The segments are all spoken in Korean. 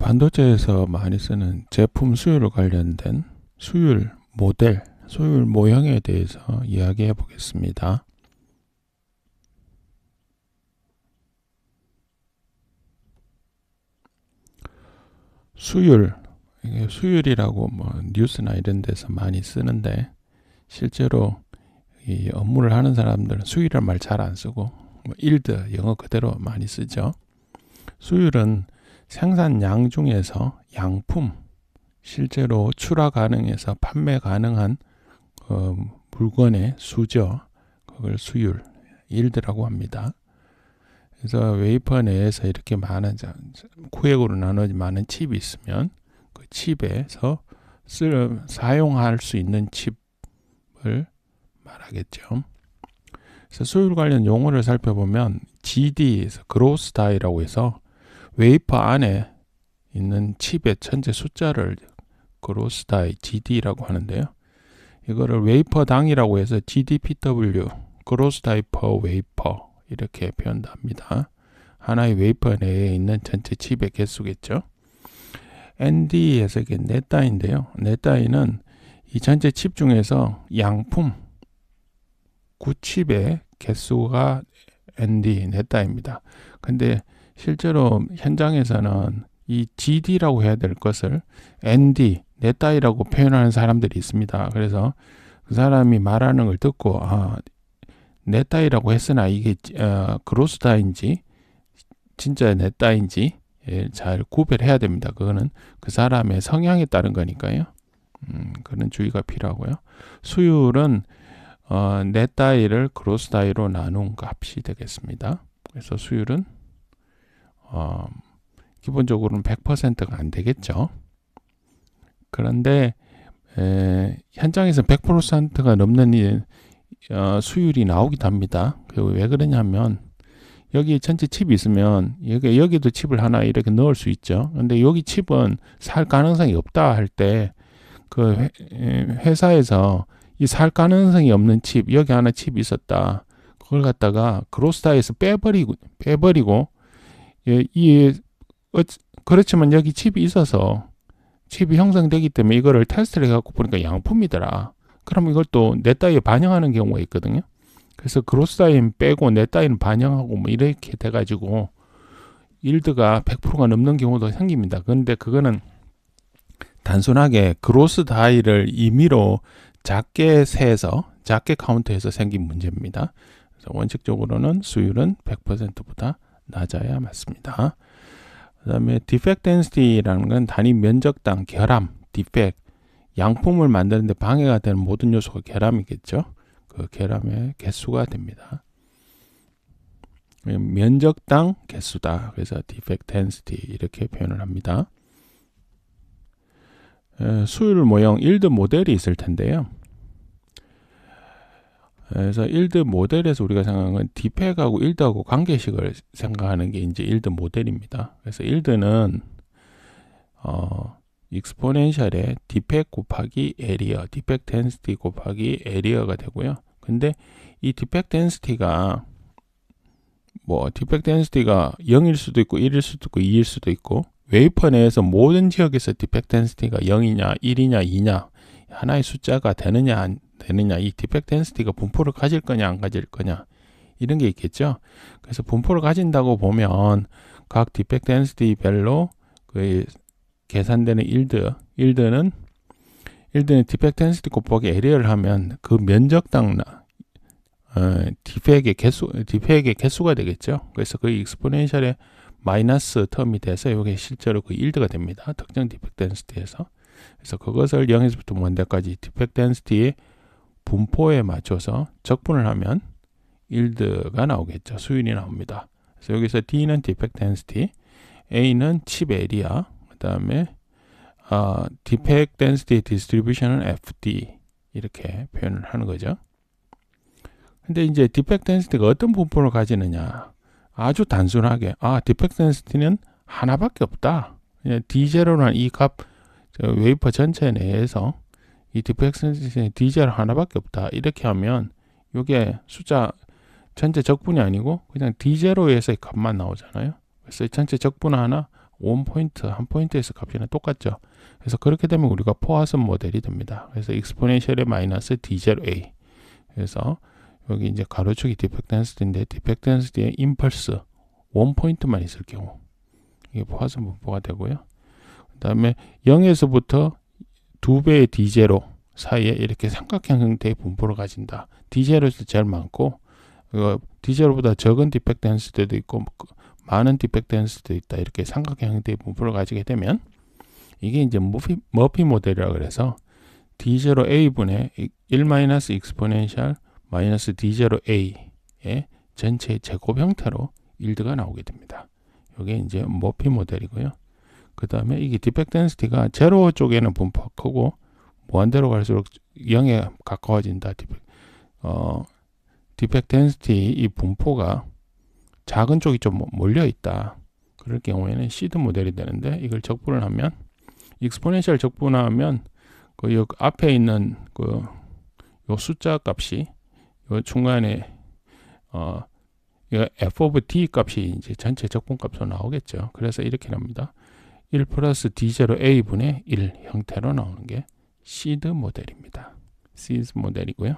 반도체에서 많이 쓰는 제품 수율 관련된 수율 모델, 수율 모형에 대해서 이야기해 보겠습니다. 수율, 이게 수율이라고 뭐 뉴스나 이런 데서 많이 쓰는데 실제로 이 업무를 하는 사람들은 수율이란 말 잘 안 쓰고 뭐 일드 영어 그대로 많이 쓰죠. 수율은 생산량 중에서 양품, 실제로 출하 가능해서 판매 가능한 물건의 수죠. 그걸 수율, 일드라고 합니다. 그래서 웨이퍼 내에서 이렇게 많은 구획으로 나눠진 많은 칩이 있으면 그 칩에서 사용할 수 있는 칩을 말하겠죠. 그래서 수율 관련 용어를 살펴보면 GD에서 그로스 다이라고 해서 웨이퍼 안에 있는 칩의 전체 숫자를 그로스 다이 GD라고 하는데요. 이거를 웨이퍼당이라고 해서 GDPW 그로스 다이 퍼 웨이퍼 이렇게 표현합니다. 하나의 웨이퍼 내에 있는 전체 칩의 개수겠죠. ND에서 이게 넷다인데요. 넷다이는 이 전체 칩 중에서 양품 9칩의 개수가 ND 넷다입니다. 근데 실제로 현장에서는 이 GD라고 해야 될 것을 ND 넷다이라고 표현하는 사람들이 있습니다. 그래서 그 사람이 말하는 걸 듣고 넷다이라고 했으나 이게 그로스다인지 진짜 넷다인지 잘 구별해야 됩니다. 그거는 그 사람의 성향에 따른 거니까요. 그런 주의가 필요하고요. 수율은 넷다이를 그로스다이로 나눈 값이 되겠습니다. 그래서 수율은 기본적으로는 100%가 안 되겠죠. 그런데 현장에서 100%가 넘는 수율이 나오기도 합니다. 왜 그러냐면 여기 전체 칩이 있으면 여기도 칩을 하나 이렇게 넣을 수 있죠. 근데 여기 칩은 살 가능성이 없다 할 때 그 회사에서 이 살 가능성이 없는 칩, 여기 하나 칩이 있었다. 그걸 갖다가 그로스다이에서 빼버리고 그렇지만 여기 칩이 있어서 칩이 형성되기 때문에 이거를 테스트를 해갖고 보니까 양품이더라. 그럼 이걸 또 넷다이에 반영하는 경우가 있거든요. 그래서 그로스다이는 빼고 넷다이는 반영하고 뭐 이렇게 돼가지고 일드가 100%가 넘는 경우도 생깁니다. 그런데 그거는 단순하게 그로스다이를 임의로 작게 세서 작게 카운트해서 생긴 문제입니다. 그래서 원칙적으로는 수율은 100%보다 낮아야 맞습니다. 그 다음에 디펙트 덴시티라는 건 단위 면적당 결함, 디펙트, 양품을 만드는데 방해가 되는 모든 요소가 결함이겠죠. 그 결함의 개수가 됩니다. 면적당 개수다. 그래서 디펙트 덴시티 이렇게 표현을 합니다. 수율 모형 일드 모델이 있을 텐데요. 그래서 일드 모델에서 우리가 생각하는 건 디펙하고 일드하고 관계식을 생각하는 게 이제 일드 모델입니다. 그래서 일드는 익스포넨셜의 디펙 곱하기 에리어, 디펙트 덴시티 곱하기 에리어가 되고요. 근데 이 디펙트 덴시티가 디펙트 덴시티가 0일 수도 있고 1일 수도 있고 2일 수도 있고 웨이퍼 내에서 모든 지역에서 디펙트 덴시티가 0이냐 1이냐 2냐 하나의 숫자가 되느냐 안 되느냐, 이 디펙트 덴시티가 분포를 가질 거냐 안 가질 거냐 이런 게 있겠죠. 그래서 분포를 가진다고 보면 각 디펙트 덴시티 별로 그 계산되는 일드는 디펙트 덴시티 곱하기 에리어를 하면 그 면적당 디펙의 개수가 되겠죠. 그래서 그 익스포넨셜의 마이너스 텀이 돼서 이게 실제로 그 일드가 됩니다. 특정 디펙트 덴시티에서. 그래서 그것을 0에서부터 먼데까지 디펙트 덴시티의 분포에 맞춰서 적분을 하면 일드가 나오겠죠. 수율이 나옵니다. 그래서 여기서 D는 디펙트 덴시티, A는 칩 에리아, 그 다음에 디펙트 덴시티 디스트리뷰션은 FD 이렇게 표현을 하는 거죠. 근데 이제 디펙트 덴시티가 어떤 분포를 가지느냐, 아주 단순하게 디펙트 덴시티는 하나밖에 없다. D0라는 이 값 웨이퍼 전체 내에서 이 디펙트 덴시티는 D0 하나밖에 없다. 이렇게 하면 이게 숫자 전체 적분이 아니고 그냥 D0에서의 값만 나오잖아요. 그래서 전체 적분 하나 1포인트, 한 포인트에서 값이랑 똑같죠. 그래서 그렇게 되면 우리가 포화선 모델이 됩니다. 그래서 익스포넨셜의 마이너스 D0A. 그래서 여기 이제 가로축이 디펙트 덴시티인데 디펙트 덴시티의 임펄스 1포인트만 있을 경우 이게 포화선 분포가 되고요. 그 다음에 0에서부터 2배의 D0 사이에 이렇게 삼각형 형태의 분포를 가진다. D0에서 제일 많고 D0보다 적은 디펙트 덴시티도 있고 많은 디펙트 덴시티도 있다. 이렇게 삼각형 형태의 분포를 가지게 되면 이게 이제 머피 모델이라고 그래서 D0A분의 1 익스포넨셜 마이너스 D0A의 전체 제곱 형태로 일드가 나오게 됩니다. 이게 이제 머피 모델이고요. 그 다음에 이게 디펙트 덴시티가 제로 쪽에는 분포가 크고 무한대로 갈수록 0에 가까워진다. 디펙트 덴시티 이 분포가 작은 쪽이 좀 몰려 있다. 그럴 경우에는 시드 모델이 되는데 이걸 적분을 하면 익스포넨셜 적분하면 그 앞에 있는 요 숫자 값이 요 중간에 이거 f of t 값이 이제 전체 적분 값으로 나오겠죠. 그래서 이렇게 납니다. 1 플러스 D0A 분의 1 형태로 나오는 게 시드 모델입니다. 시드 모델이고요.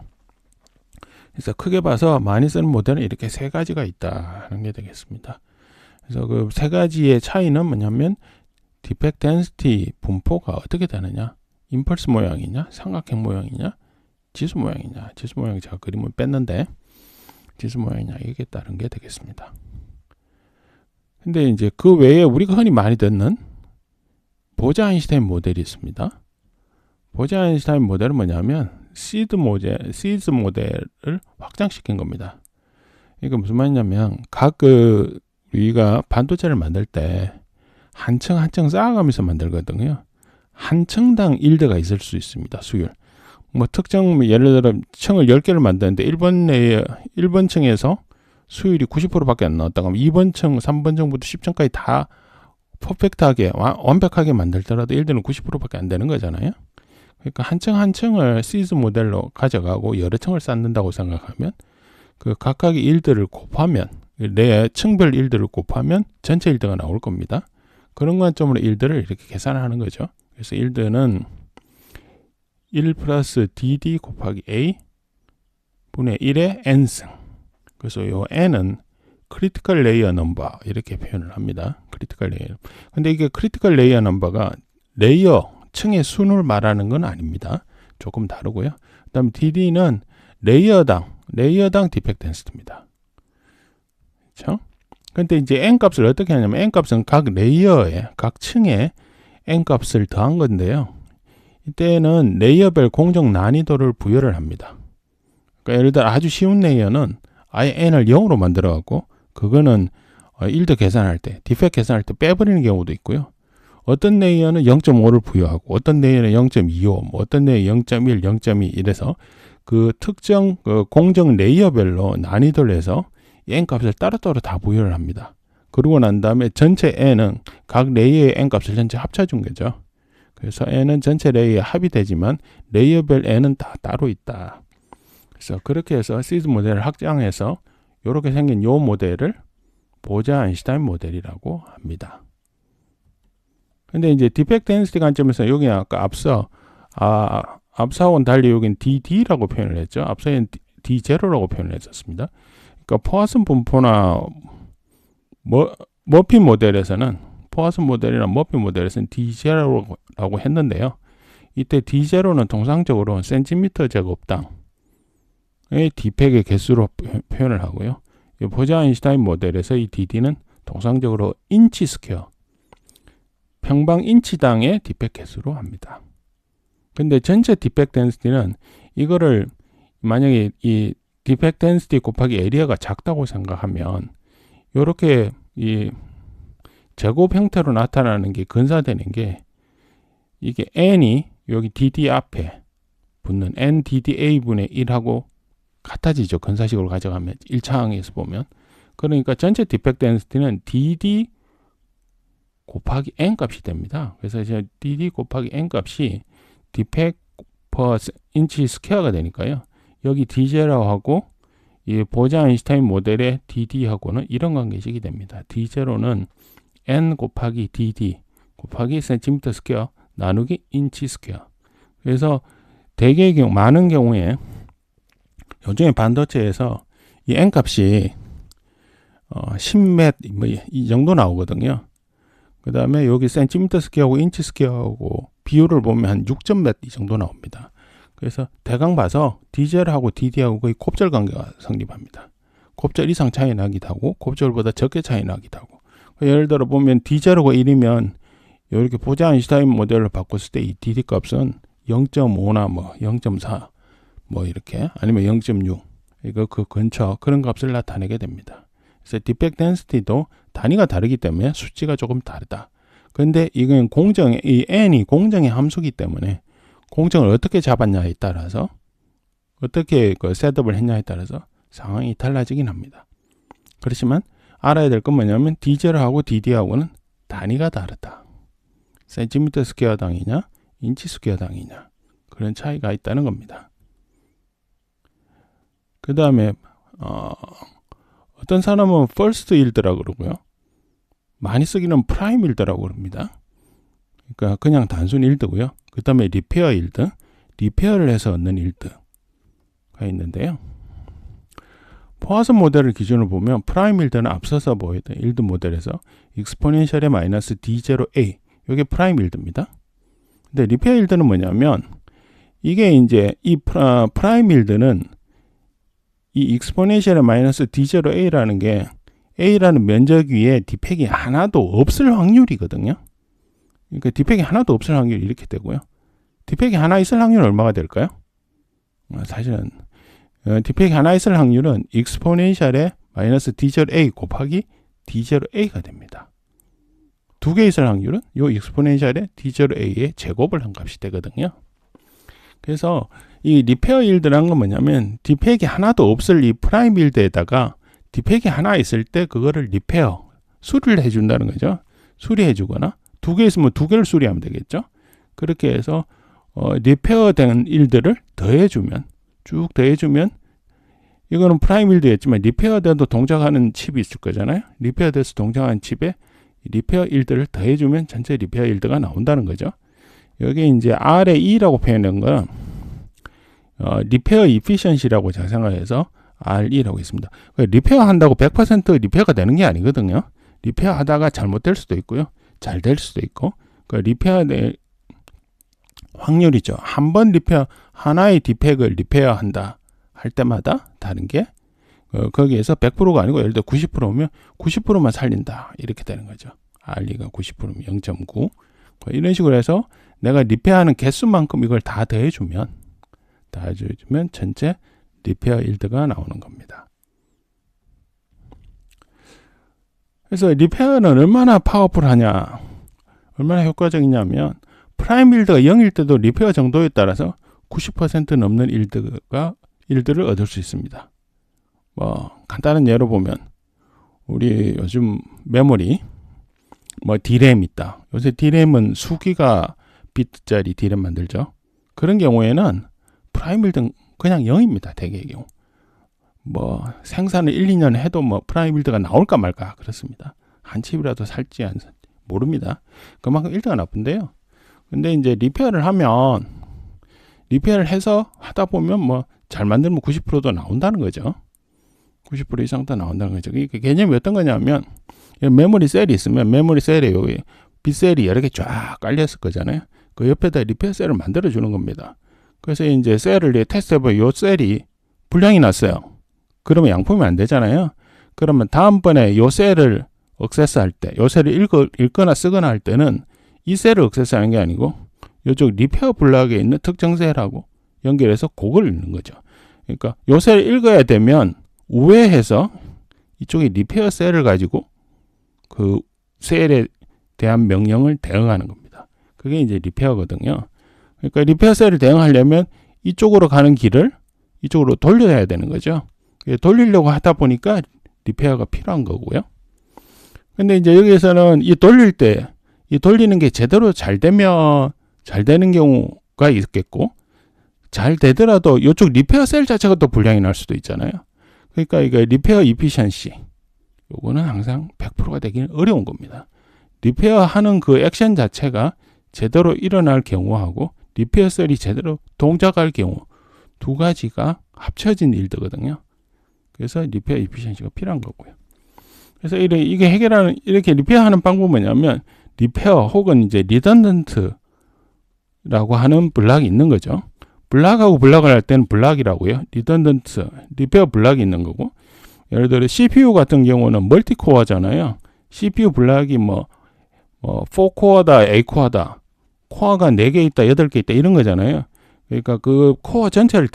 그래서 크게 봐서 많이 쓰는 모델은 이렇게 세 가지가 있다는 게 되겠습니다. 그래서 그 세 가지의 차이는 뭐냐면 디펙트 덴시티 분포가 어떻게 되느냐, 임펄스 모양이냐, 삼각형 모양이냐, 지수 모양이냐. 지수 모양 제가 그림을 뺐는데 지수 모양이냐 이게 다른 게 되겠습니다. 근데 이제 그 외에 우리가 흔히 많이 듣는 보자-아인슈타인 모델이 있습니다. 보자-아인슈타인 모델은 뭐냐면 시드 모델을 확장시킨 겁니다. 이게 무슨 말이냐면 우리가 반도체를 만들 때 한 층 한 층 쌓아가면서 만들거든요. 한 층당 일드가 있을 수 있습니다. 수율. 뭐 특정 예를 들어 층을 10개를 만드는데 1번 층에서 수율이 90%밖에 안 나왔다고 하면 2번 층, 3번 층부터 10층까지 다 퍼펙트하게 완벽하게 만들더라도 일드는 90%밖에 안 되는 거잖아요. 그러니까 한 층 한 층을 시즈 모델로 가져가고 여러 층을 쌓는다고 생각하면 그 각각의 일들을 곱하면 내 층별 일들을 곱하면 전체 일드가 나올 겁니다. 그런 관점으로 일들을 이렇게 계산하는 거죠. 그래서 일드는 1 플러스 DD 곱하기 A 분의 1의 n승. 그래서 요 n은 크리티컬 레이어 넘버 이렇게 표현을 합니다. 크리티컬 레이어. 근데 이게 크리티컬 레이어 넘버가 레이어 층의 수를 말하는 건 아닙니다. 조금 다르고요. 그 다음에 DD는 레이어당 디펙트 덴시티입니다. 그렇죠? 근데 이제 n 값을 어떻게 하냐면 n 값은 각 레이어에 각 층에 n 값을 더한 건데요. 이때는 레이어별 공정 난이도를 부여를 합니다. 그러니까 예를 들어 아주 쉬운 레이어는 아예 n을 0으로 만들어 갖고 그거는 일드 계산할 때, 디펙트 계산할 때 빼버리는 경우도 있고요. 어떤 레이어는 0.5를 부여하고 어떤 레이어는 0.25, 어떤 레이어 0.1, 0.2 이래서 그 특정 공정 레이어별로 난이도를 해서 n 값을 따로따로 다 부여를 합니다. 그러고 난 다음에 전체 n은 각 레이어의 n 값을 전체 합쳐준 거죠. 그래서 n은 전체 레이어에 합이 되지만 레이어별 n은 다 따로 있다. 그래서 그렇게 해서 시드 모델을 확장해서 이렇게 생긴 이 모델을 보자-아인슈타인 모델이라고 합니다. 근데 이제 디펙트 덴시티 관점에서 여기 아까 앞서와는 달리 여기는 DD라고 표현을 했죠. 앞서에는 D0라고 표현을 했었습니다. 그러니까 포화선 분포나 머피 모델에서는 포화선 모델이나 머피 모델에서는 D0라고 했는데요. 이때 D0는 통상적으로 센티미터 제곱당의 디펙의 개수로 표현을 하고요. 보자-아인슈타인 모델에서 이 DD는 통상적으로 인치 스퀘어, 평방 인치당의 디펙 개수로 합니다. 근데 전체 디펙트 덴시티는 이거를 만약에 이 디펙트 덴시티 곱하기 에리어가 작다고 생각하면 이렇게 이 제곱 형태로 나타나는 게 근사되는 게 이게 n이 여기 dd 앞에 붙는 nDDA 분의 1하고 같아지죠. 근사식으로 가져가면 1차항에서 보면. 그러니까 전체 디펙트 덴시티는 dd 곱하기 n 값이 됩니다. 그래서 이제 dd 곱하기 n 값이 디펙트 퍼 인치 스퀘어가 되니까요. 여기 D0하고 이 보자-아인슈타인 모델의 DD하고는 이런 관계식이 됩니다. D0는 n 곱하기 dd 곱하기 센티미터 스퀘어 나누기 인치 스퀘어. 그래서 대개의 경우, 많은 경우에 요즘에 반도체에서 이 n 값이 10몇 뭐 이 정도 나오거든요. 그 다음에 여기 센티미터 스퀘어하고 인치 스퀘어하고 비율을 보면 한 6점 몇 이 정도 나옵니다. 그래서 대강 봐서 DZ하고 DD하고 거의 곱절 관계가 성립합니다. 곱절 이상 차이 나기도 하고 곱절보다 적게 차이 나기도 하고. 예를 들어 보면 D0가 1이면 이렇게 보자-아인슈타인 모델을 바꿨을 때 이 DD 값은 0.5나 뭐 0.4 뭐 이렇게 아니면 0.6 이거 그 근처 그런 값을 나타내게 됩니다. 그래서 디펙트 덴시티도 단위가 다르기 때문에 수치가 조금 다르다. 근데 이건 이 n이 공정의 함수기 때문에 공정을 어떻게 잡았냐에 따라서 어떻게 그 셋업을 했냐에 따라서 상황이 달라지긴 합니다. 그렇지만 알아야 될 건 뭐냐면 D0하고 DD하고는 단위가 다르다. 센티미터 스퀘어 당이냐 인치 스퀘어 당이냐 그런 차이가 있다는 겁니다. 그 다음에 어떤 사람은 first yield라고 그러고요. 많이 쓰기는 prime yield라고 그럽니다. 그러니까 그냥 단순 yield고요. 그 다음에 repair yield, 리페어를 해서 얻는 yield가 있는데요. 포화선 모델을 기준으로 보면 프라임 yield는 앞서서 보였던 yield 모델에서 exponential의 마이너스 D0A 이게 프라임 yield입니다. 근데 repair yield는 뭐냐면 이게 이제 이 프라임 yield는 이 exponential의 마이너스 D0A라는 게 A라는 면적 위에 디펙이 하나도 없을 확률이거든요. 그러니까 디펙이 하나도 없을 확률이 이렇게 되고요. 디펙이 하나 있을 확률은 얼마가 될까요? 사실은 디펙이 하나 있을 확률은 exponential의 마이너스 D0A 곱하기 D0A가 됩니다. 두 개 있을 확률은 요 exponential의 D0A의 제곱을 한 값이 되거든요. 그래서 이 리페어 yield라는 건 뭐냐면 디펙이 하나도 없을 이 프라임 yield에다가 디펙이 하나 있을 때 그거를 리페어 수리를 해준다는 거죠. 수리해주거나 두 개 있으면 두 개를 수리하면 되겠죠. 그렇게 해서 리페어된 yield를 더해주면 쭉 더해주면 이거는 프라임 yield였지만 리페어돼도 동작하는 칩이 있을 거잖아요. 리페어돼서 동작하는 칩에 리페어 yield를 더해주면 전체 리페어 yield가 나온다는 거죠. 여기 이제 R의 E라고 표현한 건 리페어 이피션시라고 생각해서 RE라고 있습니다. 리페어 한다고 100% 리페어가 되는 게 아니거든요. 리페어 하다가 잘못될 수도 있고요. 잘 될 수도 있고. 리페어의 확률이죠. 한 번 리페어, 하나의 디펙을 리페어 한다 할 때마다 다른 게 거기에서 100%가 아니고 예를 들어 90%면 90%만 살린다. 이렇게 되는 거죠. RE가 90%면 0.9. 이런 식으로 해서 내가 리페어하는 개수만큼 이걸 다 더해주면 전체 리페어 yield가 나오는 겁니다. 그래서 리페어는 얼마나 파워풀하냐, 얼마나 효과적이냐면 프라임 yield가 0일 때도 리페어 정도에 따라서 90% 넘는 yield를 얻을 수 있습니다. 뭐 간단한 예로 보면 우리 요즘 메모리 뭐 D램 있다. 요새 D램은 수기가 비트짜리 D램 만들죠. 그런 경우에는 프라임 yield는 그냥 0입니다. 대개의 경우. 뭐 생산을 1, 2년 해도 뭐 프라임 yield가 나올까 말까 그렇습니다. 한 칩이라도 살지 안 살지 모릅니다. 그만큼 yield가 나쁜데요. 근데 이제 리페어를 하면 리페어를 해서 하다 보면 뭐 잘 만들면 90%도 나온다는 거죠. 90% 이상도 나온다는 거죠. 이게 개념이 어떤 거냐면 메모리 셀이 있으면 메모리 셀에 여기 빗셀이 여러 개 쫙 깔렸을 거잖아요. 그 옆에다 리페어 셀을 만들어 주는 겁니다. 그래서 이제 셀을 테스트해보면 요 셀이 불량이 났어요. 그러면 양품이 안 되잖아요. 그러면 다음번에 요 셀을 억세스할 때, 요 셀을 읽거나 쓰거나 할 때는 이 셀을 억세스하는 게 아니고 이쪽 리페어 블럭에 있는 특정 셀하고 연결해서 그걸 읽는 거죠. 그러니까 요 셀을 읽어야 되면 우회해서 이쪽에 리페어 셀을 가지고 그 셀에 대한 명령을 대응하는 겁니다. 그게 이제 리페어거든요. 그러니까 리페어 셀을 대응하려면 이쪽으로 가는 길을 이쪽으로 돌려야 되는 거죠. 돌리려고 하다 보니까 리페어가 필요한 거고요. 근데 이제 여기에서는 이 돌릴 때, 이 돌리는 게 제대로 잘 되면 잘 되는 경우가 있겠고, 잘 되더라도 이쪽 리페어 셀 자체가 또 불량이 날 수도 있잖아요. 그러니까 이게 리페어 이피션시, 요거는 항상 100%가 되기는 어려운 겁니다. 리페어하는 그 액션 자체가 제대로 일어날 경우하고 리페어 셀이 제대로 동작할 경우 두 가지가 합쳐진 일들거든요. 그래서 리페어 이피션시가 필요한 거고요. 그래서 이게 해결하는, 이렇게 리페어하는 방법은 뭐냐면 리페어 혹은 이제 리던던트라고 하는 블락이 있는 거죠. 블락하고 블락을 할 때는 블락이라고요. 리던던트, 리페어 블락이 있는 거고, 예를 들어 CPU 같은 경우는 멀티코어잖아요. CPU 블락이 4코어다, 8코어다, 코어가 4개 있다, 8개 있다 이런 거잖아요. 그러니까 그 코어 전체를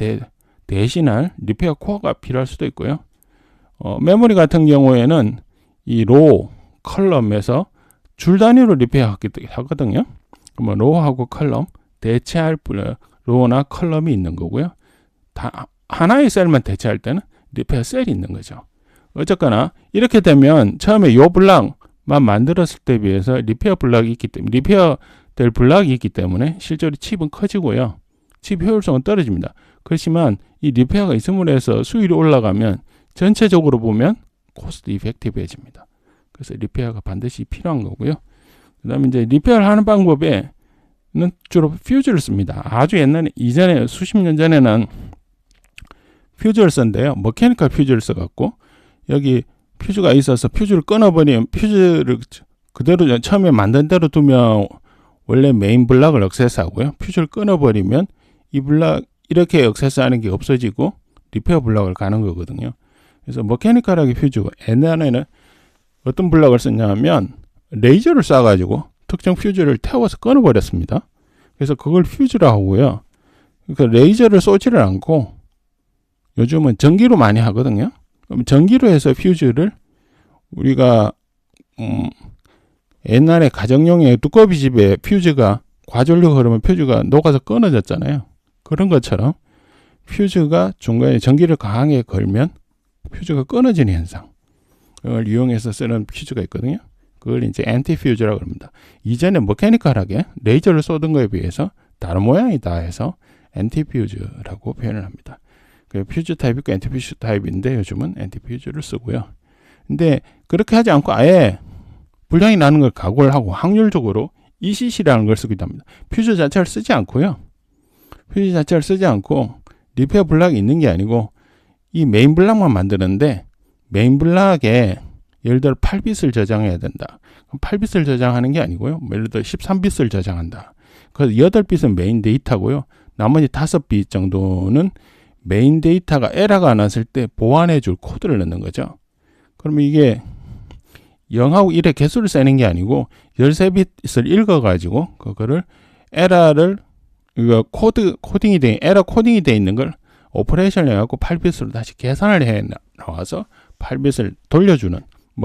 대신할 리페어 코어가 필요할 수도 있고요. 메모리 같은 경우에는 이 로우, 컬럼에서 줄 단위로 리페어 하거든요. 그러면 로우하고 컬럼, 대체할 로우나 컬럼이 있는 거고요. 다 하나의 셀만 대체할 때는 리페어 셀이 있는 거죠. 어쨌거나 이렇게 되면 처음에 요 블락만 만들었을 때 비해서 리페어 블락이 있기 때문에, 리페어 될 블락이 있기 때문에 실제로 칩은 커지고요. 칩 효율성은 떨어집니다. 그렇지만 이 리페어가 있음으로 해서 수율이 올라가면 전체적으로 보면 코스트 이펙티브해집니다. 그래서 리페어가 반드시 필요한 거고요. 그 다음에 이제 리페어를 하는 방법에는 주로 퓨즈를 씁니다. 아주 이전에 수십 년 전에는 퓨즈를 썼는데요. 머케니컬 퓨즈를 써갖고 여기 퓨즈가 있어서 퓨즈를 끊어버리면 퓨즈를 그대로 처음에 만든 대로 두면 원래 메인 블락을 억세스하고요. 퓨즈를 끊어버리면 이 블락 이렇게 억세스하는 게 없어지고 리페어 블락을 가는 거거든요. 그래서 머케니컬하게 퓨즈가 옛날에는 어떤 블락을 썼냐면 레이저를 쏴가지고 특정 퓨즈를 태워서 끊어버렸습니다. 그래서 그걸 퓨즈라고 하고요. 그러니까 레이저를 쏘지를 않고 요즘은 전기로 많이 하거든요. 그럼 전기로 해서 퓨즈를 우리가 옛날에 가정용의 두꺼비 집에 퓨즈가 과전류 흐르면 퓨즈가 녹아서 끊어졌잖아요. 그런 것처럼 퓨즈가 중간에 전기를 강하게 걸면 퓨즈가 끊어지는 현상, 그걸 이용해서 쓰는 퓨즈가 있거든요. 그걸 이제 엔티퓨즈라고 합니다. 이전에 머케니컬하게 레이저를 쏘던 거에 비해서 다른 모양이다 해서 엔티퓨즈라고 표현을 합니다. 그 퓨즈 타입이 있고 엔티퓨즈 타입인데 요즘은 엔티퓨즈를 쓰고요. 근데 그렇게 하지 않고 아예 불량이 나는 걸 각오를 하고 확률적으로 ECC라는 걸 쓰기도 합니다. 퓨즈 자체를 쓰지 않고요. 퓨즈 자체를 쓰지 않고 리페어 블락이 있는 게 아니고 이 메인 블락만 만드는데 메인 블락에 예를 들어 8빗을 저장해야 된다. 그럼 8빗을 저장하는 게 아니고요. 예를 들어 13빗을 저장한다. 그래서 8빗은 메인 데이터고요. 나머지 5빗 정도는 메인 데이터가 에러가 났을 때 보완해 줄 코드를 넣는 거죠. 그러면 이게 0하고 1의 개수를 세는 게 아니고 13빗을 읽어가지고 그거를 에러를 이거 코딩이 돼, 에러 코딩이 돼 있는 걸 오퍼레이션을 해갖고 8빗으로 다시 계산을 해 나와서 8빗을 돌려주는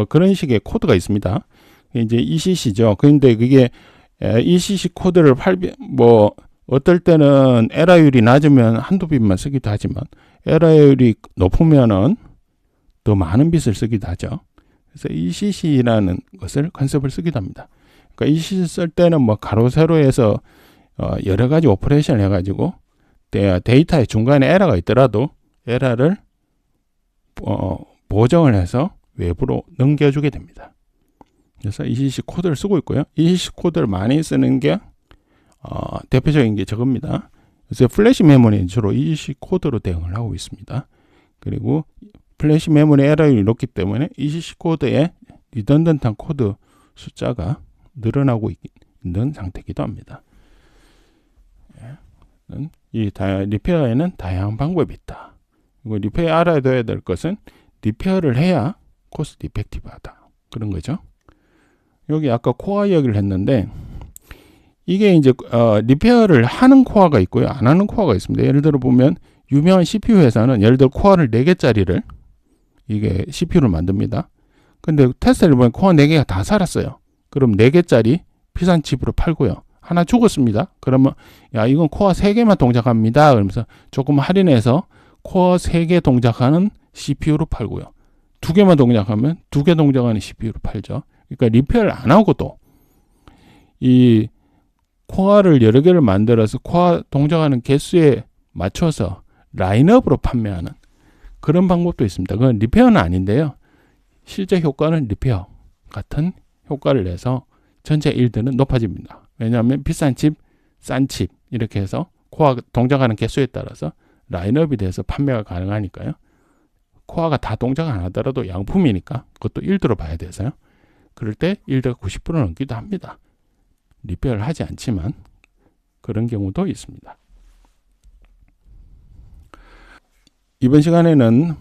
그런 식의 코드가 있습니다. 이제 ECC죠. 그런데 그게 ECC 코드를 8빗, 어떨 때는 에러율이 낮으면 한두 빗만 쓰기도 하지만 에러율이 높으면은 더 많은 빗을 쓰기도 하죠. 그래서 ECC라는 것을 컨셉을 쓰기도 합니다. 그러니까 ECC 쓸 때는 가로 세로에서 여러 가지 오퍼레이션을 해가지고 데이터의 중간에 에러가 있더라도 에러를 보정을 해서 외부로 넘겨주게 됩니다. 그래서 ECC 코드를 쓰고 있고요. ECC 코드를 많이 쓰는 게 대표적인 게 저겁니다. 그래서 플래시 메모리는 주로 ECC 코드로 대응을 하고 있습니다. 그리고 플래시 메모리 에러율이 높기 때문에 ECC 코드의 리던던트한 코드 숫자가 늘어나고 있는 상태이기도 합니다. 이 리페어에는 다양한 방법이 있다. 그리고 리페어 알아둬야 될 것은 리페어를 해야 코스트 이펙티브하다. 그런 거죠. 여기 아까 코어 이야기를 했는데 이게 이제 리페어를 하는 코어가 있고요. 안 하는 코어가 있습니다. 예를 들어 보면 유명한 CPU 회사는 예를 들어 코어를 4개짜리를 이게 CPU를 만듭니다. 근데 테스트를 보면 코어 4개가 다 살았어요. 그럼 4개짜리 비싼 칩으로 팔고요. 하나 죽었습니다. 그러면 야 이건 코어 3개만 동작합니다. 그러면서 조금 할인해서 코어 3개 동작하는 CPU로 팔고요. 2개만 동작하면 2개 동작하는 CPU로 팔죠. 그러니까 리페어를 안 하고도 이 코어를 여러 개를 만들어서 코어 동작하는 개수에 맞춰서 라인업으로 판매하는 그런 방법도 있습니다. 그건 리페어는 아닌데요. 실제 효과는 리페어 같은 효과를 내서 전체 일들은 높아집니다. 왜냐하면 비싼 칩, 싼 칩 이렇게 해서 코어 동작하는 개수에 따라서 라인업이 돼서 판매가 가능하니까요. 코어가 다 동작 안 하더라도 양품이니까 그것도 일도로 봐야 돼서요. 그럴 때 일드가 90% 넘기도 합니다. 리페어를 하지 않지만 그런 경우도 있습니다. 이번 시간에는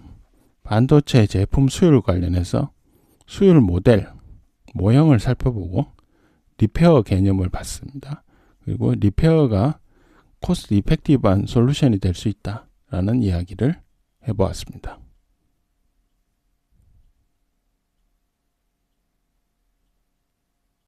반도체 제품 수율 관련해서 수율 모델, 모형을 살펴보고 리페어 개념을 봤습니다. 그리고 리페어가 코스트 이펙티브한 솔루션이 될 수 있다라는 이야기를 해보았습니다.